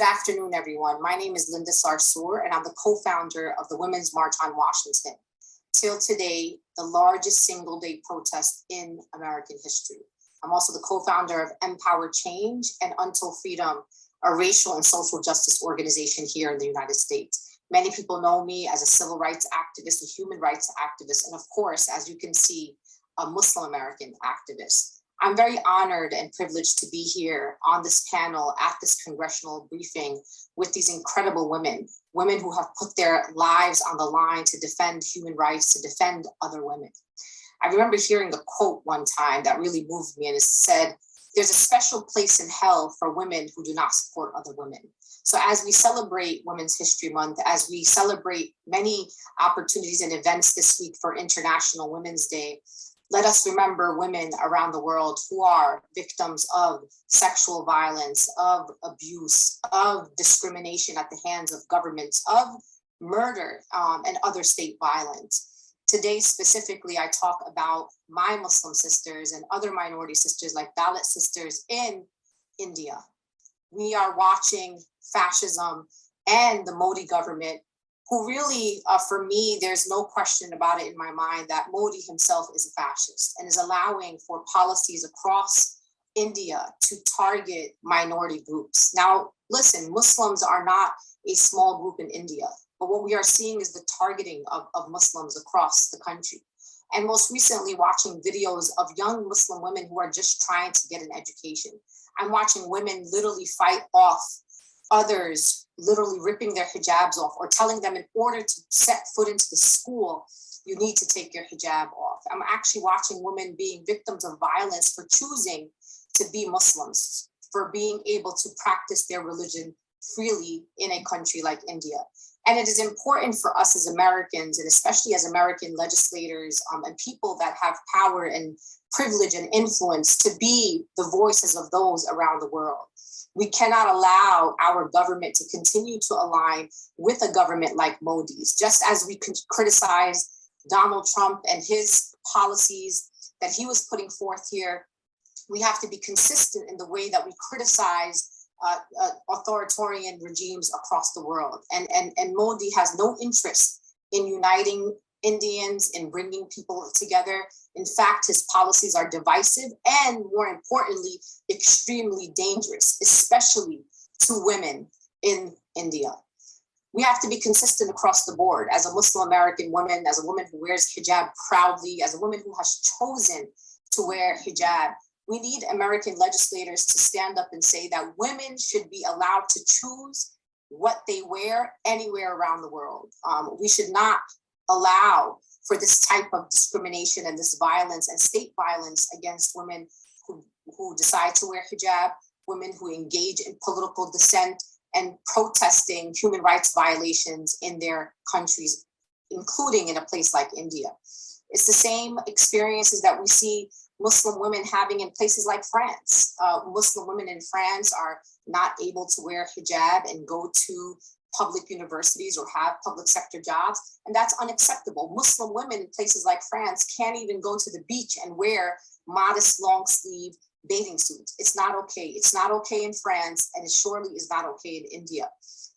afternoon, everyone. My name is Linda Sarsour, and I'm the co-founder of the Women's March on Washington. Till today, the largest single-day protest in American history. I'm also the co-founder of Empower Change and Until Freedom, a racial and social justice organization here in the United States. Many people know me as a civil rights activist, a human rights activist, and of course, as you can see, a Muslim American activist. I'm very honored and privileged to be here on this panel at this congressional briefing with these incredible women who have put their lives on the line to defend human rights, to defend other women. I remember hearing a quote one time that really moved me, and it said, "There's a special place in hell for women who do not support other women." So as we celebrate Women's History Month, as we celebrate many opportunities and events this week for International Women's Day, let us remember women around the world who are victims of sexual violence, of abuse, of discrimination at the hands of governments, of murder, and other state violence. Today, specifically, I talk about my Muslim sisters and other minority sisters like Dalit sisters in India. We are watching fascism and the Modi government, who really, for me, there's no question about it in my mind that Modi himself is a fascist and is allowing for policies across India to target minority groups. Now, listen, Muslims are not a small group in India, but what we are seeing is the targeting of Muslims across the country. And most recently, watching videos of young Muslim women who are just trying to get an education. I'm watching women literally fight off others literally ripping their hijabs off or telling them in order to set foot into the school, you need to take your hijab off. I'm actually watching women being victims of violence for choosing to be Muslims, for being able to practice their religion freely in a country like India. And it is important for us as Americans, and especially as American legislators and people that have power and privilege and influence, to be the voices of those around the world. We cannot allow our government to continue to align with a government like Modi's. Just as we criticize Donald Trump and his policies that he was putting forth here, we have to be consistent in the way that we criticize authoritarian regimes across the world. And Modi has no interest in uniting Indians, in bringing people together. In fact, his policies are divisive and, more importantly, extremely dangerous, especially to women in India. We have to be consistent across the board. As a Muslim American woman, as a woman who wears hijab proudly, as a woman who has chosen to wear hijab, we need American legislators to stand up and say that women should be allowed to choose what they wear anywhere around the world. We should not allow for this type of discrimination and this violence and state violence against women who decide to wear hijab, women who engage in political dissent and protesting human rights violations in their countries, including in a place like India. It's the same experiences that we see Muslim women having in places like France. Muslim women in France are not able to wear hijab and go to public universities or have public sector jobs, and that's unacceptable. Muslim women in places like France can't even go to the beach and wear modest long sleeve bathing suits. It's not okay. It's not okay in France, and it surely is not okay in India.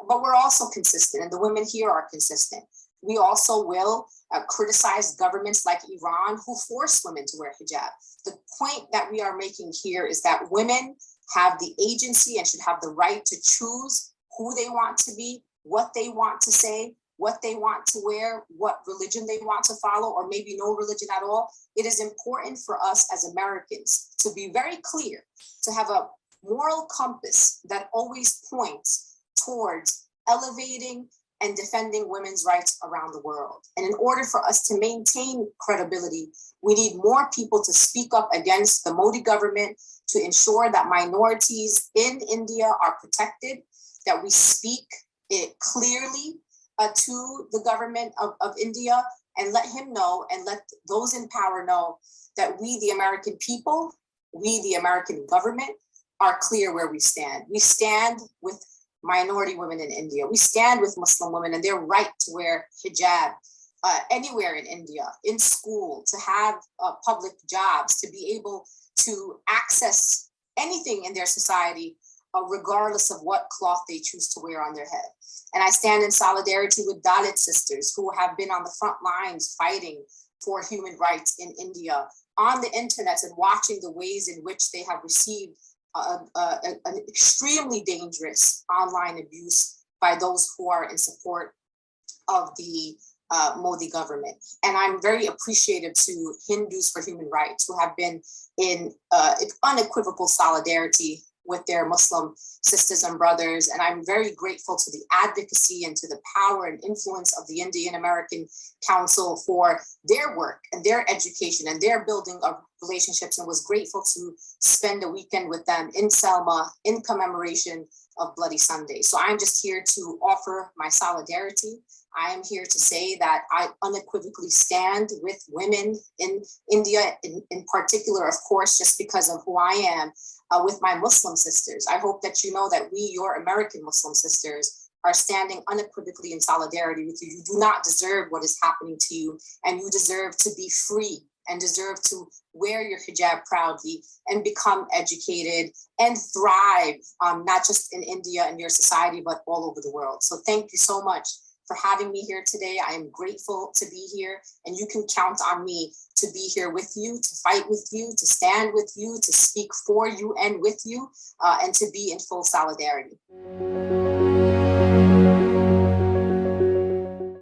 But we're also consistent, and the women here are consistent. We also will criticize governments like Iran who force women to wear hijab. The point that we are making here is that women have the agency and should have the right to choose who they want to be, what they want to say, what they want to wear, what religion they want to follow, or maybe no religion at all. It is important for us as Americans to be very clear, to have a moral compass that always points towards elevating and defending women's rights around the world. And in order for us to maintain credibility, we need more people to speak up against the Modi government, to ensure that minorities in India are protected, that we speak it clearly to the government of India, and let him know and let those in power know that we, the American people, we, the American government, are clear where we stand. We stand with minority women in India. We stand with Muslim women and their right to wear hijab anywhere in India, in school, to have public jobs, to be able to access anything in their society regardless of what cloth they choose to wear on their head. And I stand in solidarity with Dalit sisters who have been on the front lines fighting for human rights in India, on the internet, and watching the ways in which they have received an extremely dangerous online abuse by those who are in support of the Modi government. And I'm very appreciative to Hindus for Human Rights who have been in unequivocal solidarity with their Muslim sisters and brothers. And I'm very grateful to the advocacy and to the power and influence of the Indian American Council for their work and their education and their building of relationships, and was grateful to spend a weekend with them in Selma in commemoration of Bloody Sunday. So I'm just here to offer my solidarity. I am here to say that I unequivocally stand with women in India, in particular, of course, just because of who I am, with my Muslim sisters. I hope that you know that we, your American Muslim sisters, are standing unequivocally in solidarity with you. You do not deserve what is happening to you, and you deserve to be free and deserve to wear your hijab proudly and become educated and thrive, not just in India and your society, but all over the world. So thank you so much for having me here today. I am grateful to be here, and you can count on me to be here with you, to fight with you, to stand with you, to speak for you and with you, and to be in full solidarity.